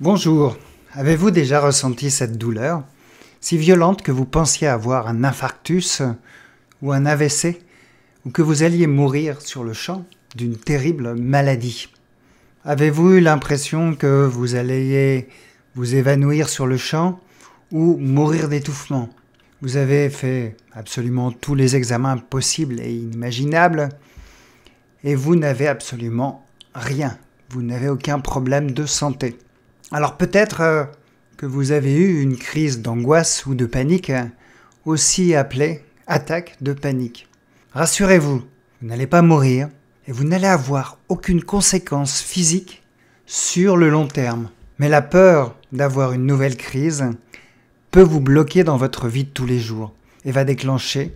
Bonjour, avez-vous déjà ressenti cette douleur, si violente que vous pensiez avoir un infarctus ou un AVC, ou que vous alliez mourir sur le champ d'une terrible maladie? Avez-vous eu l'impression que vous alliez vous évanouir sur le champ ou mourir d'étouffement? Vous avez fait absolument tous les examens possibles et inimaginables et vous n'avez absolument rien, vous n'avez aucun problème de santé. Alors peut-être que vous avez eu une crise d'angoisse ou de panique, aussi appelée attaque de panique. Rassurez-vous, vous n'allez pas mourir et vous n'allez avoir aucune conséquence physique sur le long terme. Mais la peur d'avoir une nouvelle crise peut vous bloquer dans votre vie de tous les jours et va déclencher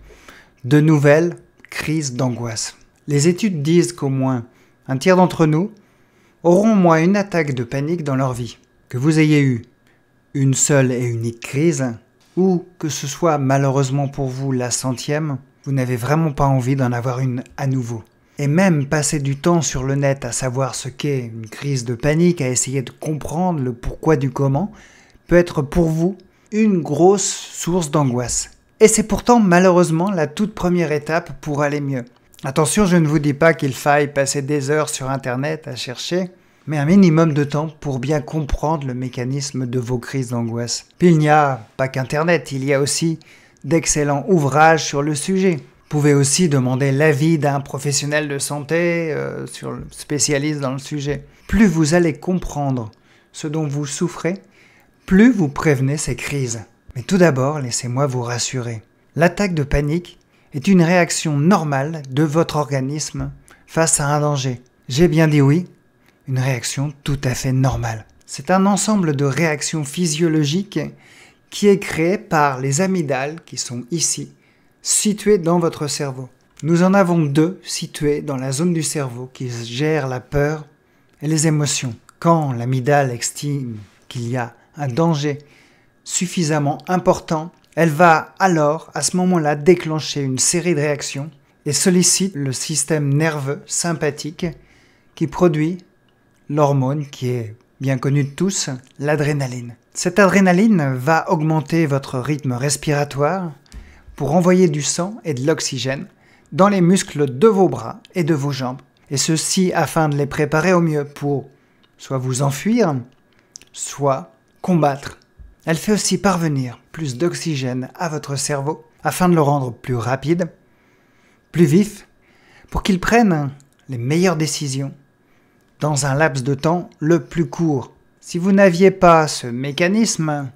de nouvelles crises d'angoisse. Les études disent qu'au moins un tiers d'entre nous auront au moins une attaque de panique dans leur vie. Que vous ayez eu une seule et unique crise, ou que ce soit malheureusement pour vous la 100e, vous n'avez vraiment pas envie d'en avoir une à nouveau. Et même passer du temps sur le net à savoir ce qu'est une crise de panique, à essayer de comprendre le pourquoi du comment, peut être pour vous une grosse source d'angoisse. Et c'est pourtant malheureusement la toute première étape pour aller mieux. Attention, je ne vous dis pas qu'il faille passer des heures sur Internet à chercher, mais un minimum de temps pour bien comprendre le mécanisme de vos crises d'angoisse. Puis il n'y a pas qu'Internet, il y a aussi d'excellents ouvrages sur le sujet. Vous pouvez aussi demander l'avis d'un professionnel de santé, spécialiste dans le sujet. Plus vous allez comprendre ce dont vous souffrez, plus vous prévenez ces crises. Mais tout d'abord, laissez-moi vous rassurer. L'attaque de panique est une réaction normale de votre organisme face à un danger. J'ai bien dit oui. Une réaction tout à fait normale. C'est un ensemble de réactions physiologiques qui est créé par les amygdales qui sont ici, situées dans votre cerveau. Nous en avons deux situées dans la zone du cerveau qui gère la peur et les émotions. Quand l'amygdale estime qu'il y a un danger suffisamment important, elle va alors, à ce moment-là, déclencher une série de réactions et sollicite le système nerveux sympathique qui produit l'hormone qui est bien connue de tous, l'adrénaline. Cette adrénaline va augmenter votre rythme respiratoire pour envoyer du sang et de l'oxygène dans les muscles de vos bras et de vos jambes. Et ceci afin de les préparer au mieux pour soit vous enfuir, soit combattre. Elle fait aussi parvenir plus d'oxygène à votre cerveau afin de le rendre plus rapide, plus vif, pour qu'il prenne les meilleures décisions dans un laps de temps le plus court. Si vous n'aviez pas ce mécanisme,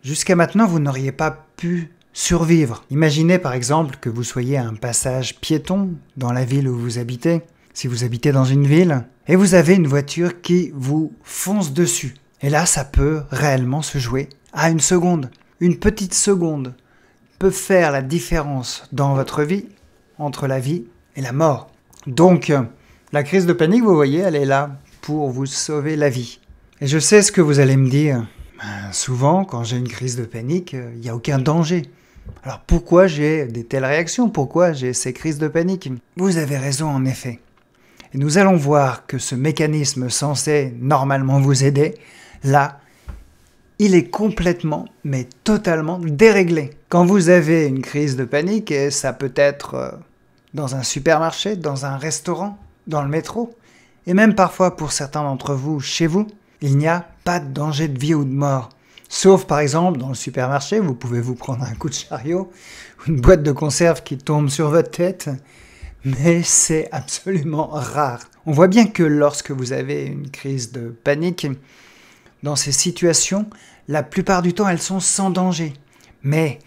jusqu'à maintenant, vous n'auriez pas pu survivre. Imaginez par exemple que vous soyez à un passage piéton dans la ville où vous habitez, si vous habitez dans une ville, et vous avez une voiture qui vous fonce dessus. Et là, ça peut réellement se jouer à une seconde. Une petite seconde peut faire la différence dans votre vie entre la vie et la mort. Donc, la crise de panique, vous voyez, elle est là pour vous sauver la vie. Et je sais ce que vous allez me dire. Souvent, quand j'ai une crise de panique, il n'y a aucun danger. Alors pourquoi j'ai des telles réactions? Pourquoi j'ai ces crises de panique? Vous avez raison en effet. Et nous allons voir que ce mécanisme censé normalement vous aider, là, il est complètement, mais totalement déréglé. Quand vous avez une crise de panique, et ça peut être dans un supermarché, dans un restaurant, dans le métro, et même parfois pour certains d'entre vous, chez vous, il n'y a pas de danger de vie ou de mort. Sauf par exemple, dans le supermarché, vous pouvez vous prendre un coup de chariot, ou une boîte de conserve qui tombe sur votre tête, mais c'est absolument rare. On voit bien que lorsque vous avez une crise de panique, dans ces situations, la plupart du temps, elles sont sans danger. Mais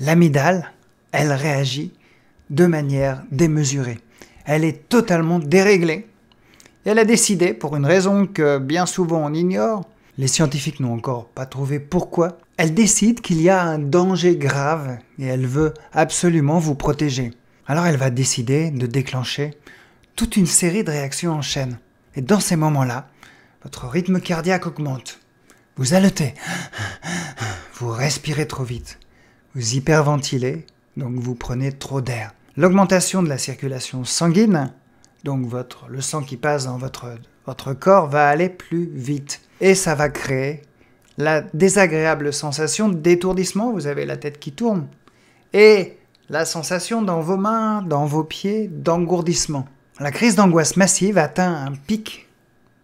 l'amygdale, elle réagit de manière démesurée. Elle est totalement déréglée. Et elle a décidé, pour une raison que bien souvent on ignore, les scientifiques n'ont encore pas trouvé pourquoi, elle décide qu'il y a un danger grave et elle veut absolument vous protéger. Alors elle va décider de déclencher toute une série de réactions en chaîne. Et dans ces moments-là, votre rythme cardiaque augmente. Vous haletez, vous respirez trop vite, vous hyperventilez, donc vous prenez trop d'air. L'augmentation de la circulation sanguine, donc le sang qui passe dans votre corps va aller plus vite. et ça va créer la désagréable sensation d'étourdissement, vous avez la tête qui tourne, et la sensation dans vos mains, dans vos pieds, d'engourdissement. La crise d'angoisse massive atteint un pic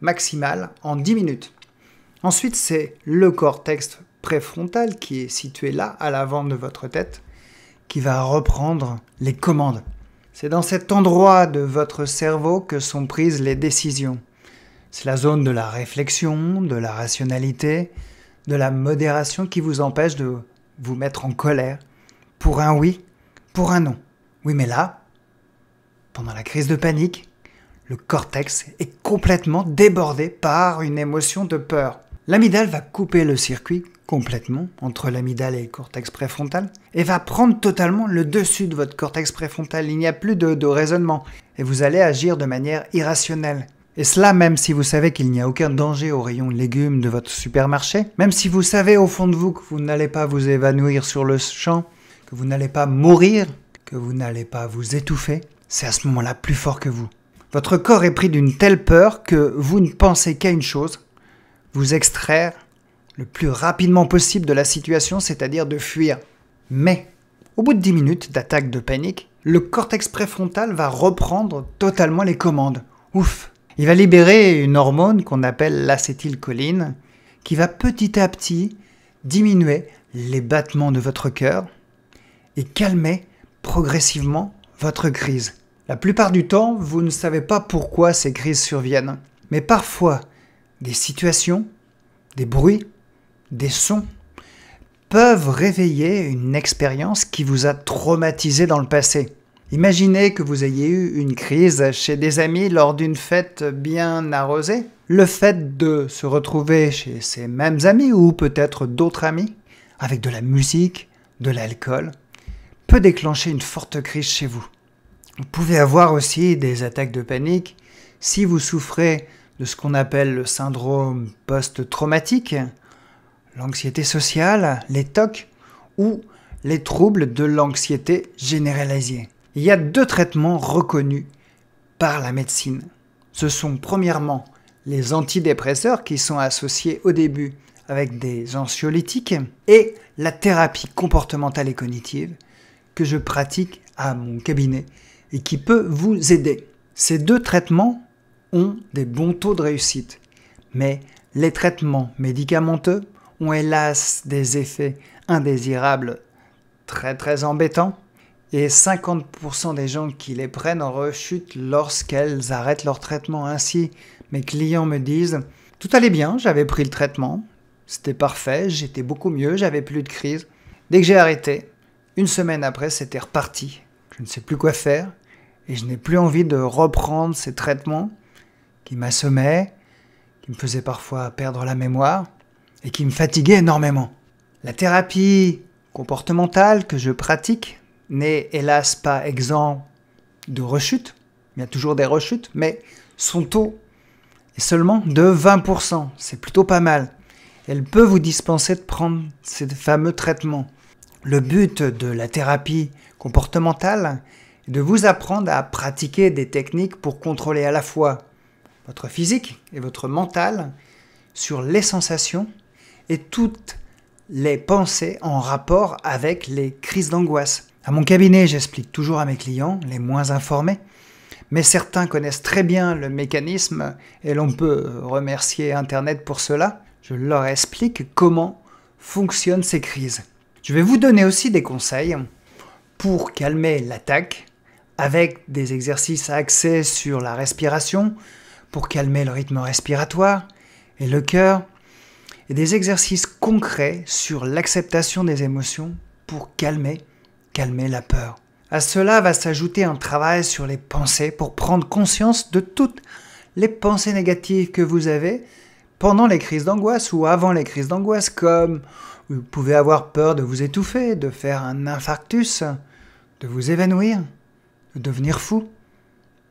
maximal en 10 minutes. Ensuite, c'est le cortex préfrontal qui est situé là, à l'avant de votre tête, qui va reprendre les commandes. C'est dans cet endroit de votre cerveau que sont prises les décisions. C'est la zone de la réflexion, de la rationalité, de la modération qui vous empêche de vous mettre en colère pour un oui, pour un non. Oui, mais là, pendant la crise de panique, le cortex est complètement débordé par une émotion de peur. L'amygdale va couper le circuit complètement entre l'amygdale et le cortex préfrontal et va prendre totalement le dessus de votre cortex préfrontal. Il n'y a plus de raisonnement et vous allez agir de manière irrationnelle. Et cela même si vous savez qu'il n'y a aucun danger au rayon légumes de votre supermarché, même si vous savez au fond de vous que vous n'allez pas vous évanouir sur le champ, que vous n'allez pas mourir, que vous n'allez pas vous étouffer, c'est à ce moment-là plus fort que vous. Votre corps est pris d'une telle peur que vous ne pensez qu'à une chose, vous extraire le plus rapidement possible de la situation, c'est-à-dire de fuir. Mais, au bout de 10 minutes d'attaque de panique, le cortex préfrontal va reprendre totalement les commandes. Ouf! Il va libérer une hormone qu'on appelle l'acétylcholine, qui va petit à petit diminuer les battements de votre cœur et calmer progressivement votre crise. La plupart du temps, vous ne savez pas pourquoi ces crises surviennent, mais parfois, des situations, des bruits, des sons peuvent réveiller une expérience qui vous a traumatisé dans le passé. Imaginez que vous ayez eu une crise chez des amis lors d'une fête bien arrosée. Le fait de se retrouver chez ces mêmes amis ou peut-être d'autres amis, avec de la musique, de l'alcool, peut déclencher une forte crise chez vous. Vous pouvez avoir aussi des attaques de panique si vous souffrez de ce qu'on appelle le syndrome post-traumatique, l'anxiété sociale, les TOC ou les troubles de l'anxiété généralisée. Il y a 2 traitements reconnus par la médecine. Ce sont premièrement les antidépresseurs qui sont associés au début avec des anxiolytiques et la thérapie comportementale et cognitive que je pratique à mon cabinet et qui peut vous aider. Ces 2 traitements ont des bons taux de réussite, mais les traitements médicamenteux ont hélas des effets indésirables très embêtants et 50% des gens qui les prennent en rechute lorsqu'elles arrêtent leur traitement. Ainsi, mes clients me disent « Tout allait bien, j'avais pris le traitement, c'était parfait, j'étais beaucoup mieux, j'avais plus de crise. Dès que j'ai arrêté, 1 semaine après, c'était reparti. Je ne sais plus quoi faire et je n'ai plus envie de reprendre ces traitements qui m'assommaient, qui me faisaient parfois perdre la mémoire et qui me fatiguaient énormément. » La thérapie comportementale que je pratique n'est hélas pas exempt de rechutes. Il y a toujours des rechutes, mais son taux est seulement de 20%. C'est plutôt pas mal. Elle peut vous dispenser de prendre ces fameux traitements. Le but de la thérapie comportementale est de vous apprendre à pratiquer des techniques pour contrôler à la fois votre physique et votre mental sur les sensations et toutes les pensées en rapport avec les crises d'angoisse. À mon cabinet, j'explique toujours à mes clients, les moins informés, mais certains connaissent très bien le mécanisme et l'on peut remercier Internet pour cela. Je leur explique comment fonctionnent ces crises. Je vais vous donner aussi des conseils pour calmer l'attaque avec des exercices axés sur la respiration, pour calmer le rythme respiratoire et le cœur, et des exercices concrets sur l'acceptation des émotions pour calmer la peur. À cela va s'ajouter un travail sur les pensées pour prendre conscience de toutes les pensées négatives que vous avez pendant les crises d'angoisse ou avant les crises d'angoisse, comme vous pouvez avoir peur de vous étouffer, de faire un infarctus, de vous évanouir, de devenir fou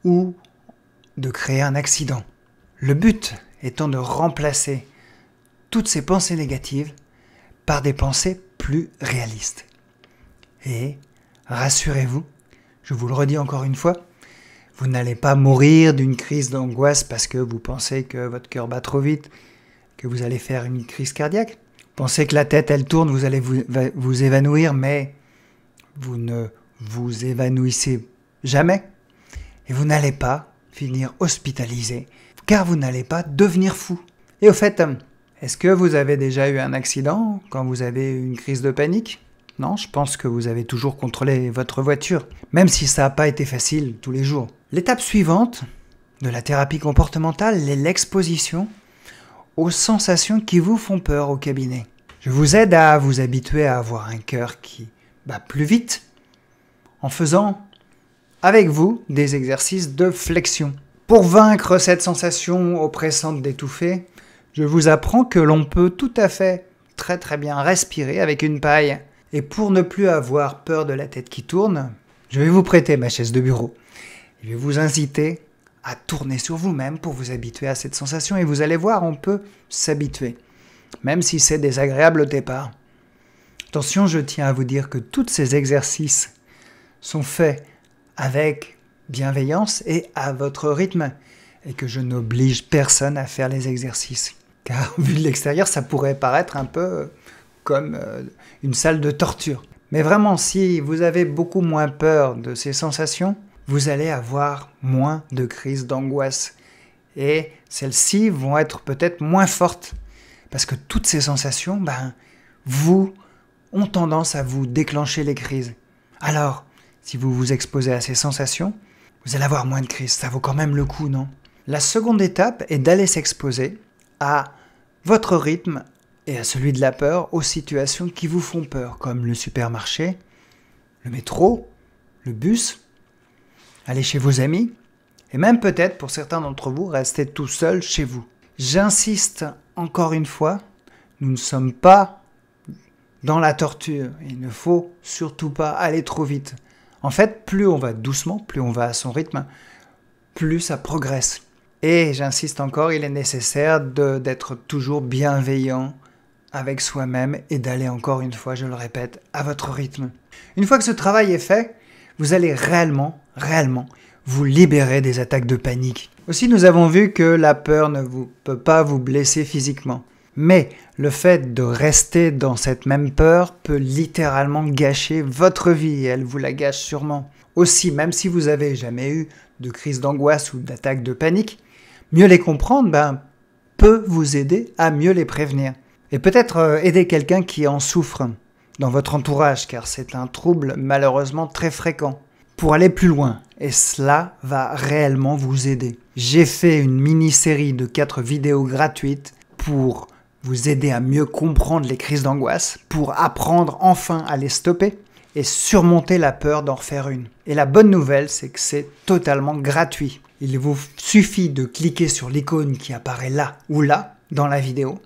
ou de créer un accident. Le but étant de remplacer toutes ces pensées négatives par des pensées plus réalistes. Et rassurez-vous, je vous le redis encore une fois, vous n'allez pas mourir d'une crise d'angoisse parce que vous pensez que votre cœur bat trop vite, que vous allez faire une crise cardiaque. Pensez que la tête, elle tourne, vous allez vous évanouir, mais vous ne vous évanouissez jamais. Et vous n'allez pas finir hospitalisé, car vous n'allez pas devenir fou. Et au fait, est-ce que vous avez déjà eu un accident quand vous avez eu une crise de panique? Non, je pense que vous avez toujours contrôlé votre voiture, même si ça n'a pas été facile tous les jours. L'étape suivante de la thérapie comportementale est l'exposition aux sensations qui vous font peur au cabinet. Je vous aide à vous habituer à avoir un cœur qui bat plus vite en faisant avec vous des exercices de flexion. Pour vaincre cette sensation oppressante d'étouffer, je vous apprends que l'on peut tout à fait très bien respirer avec une paille. Et pour ne plus avoir peur de la tête qui tourne, je vais vous prêter ma chaise de bureau. Je vais vous inciter à tourner sur vous-même pour vous habituer à cette sensation. Et vous allez voir, on peut s'habituer, même si c'est désagréable au départ. Attention, je tiens à vous dire que tous ces exercices sont faits avec bienveillance et à votre rythme, et que je n'oblige personne à faire les exercices. Car vu de l'extérieur, ça pourrait paraître un peu comme une salle de torture. Mais vraiment, si vous avez beaucoup moins peur de ces sensations, vous allez avoir moins de crises d'angoisse. Et celles-ci vont être peut-être moins fortes. Parce que toutes ces sensations, ont tendance à vous déclencher les crises. Alors, si vous vous exposez à ces sensations, vous allez avoir moins de crises. Ça vaut quand même le coup, non? La seconde étape est d'aller s'exposer à votre rythme et à celui de la peur aux situations qui vous font peur, comme le supermarché, le métro, le bus, aller chez vos amis, et même peut-être pour certains d'entre vous, rester tout seul chez vous. J'insiste encore une fois, nous ne sommes pas dans la torture. Il ne faut surtout pas aller trop vite. En fait, plus on va doucement, plus on va à son rythme, plus ça progresse. Et j'insiste encore, il est nécessaire d'être toujours bienveillant avec soi-même et d'aller encore une fois, je le répète, à votre rythme. Une fois que ce travail est fait, vous allez réellement vous libérer des attaques de panique. Aussi, nous avons vu que la peur ne peut pas vous blesser physiquement. Mais le fait de rester dans cette même peur peut littéralement gâcher votre vie, et elle vous la gâche sûrement. Aussi, même si vous n'avez jamais eu de crise d'angoisse ou d'attaque de panique, mieux les comprendre peut vous aider à mieux les prévenir. Et peut-être aider quelqu'un qui en souffre dans votre entourage, car c'est un trouble malheureusement très fréquent. Pour aller plus loin, et cela va réellement vous aider. J'ai fait une mini-série de 4 vidéos gratuites pour vous aider à mieux comprendre les crises d'angoisse, pour apprendre enfin à les stopper et surmonter la peur d'en refaire une. Et la bonne nouvelle, c'est que c'est totalement gratuit. Il vous suffit de cliquer sur l'icône qui apparaît là ou là dans la vidéo,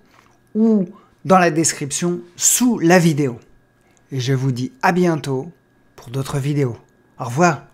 ou dans la description sous la vidéo. Et je vous dis à bientôt pour d'autres vidéos. Au revoir.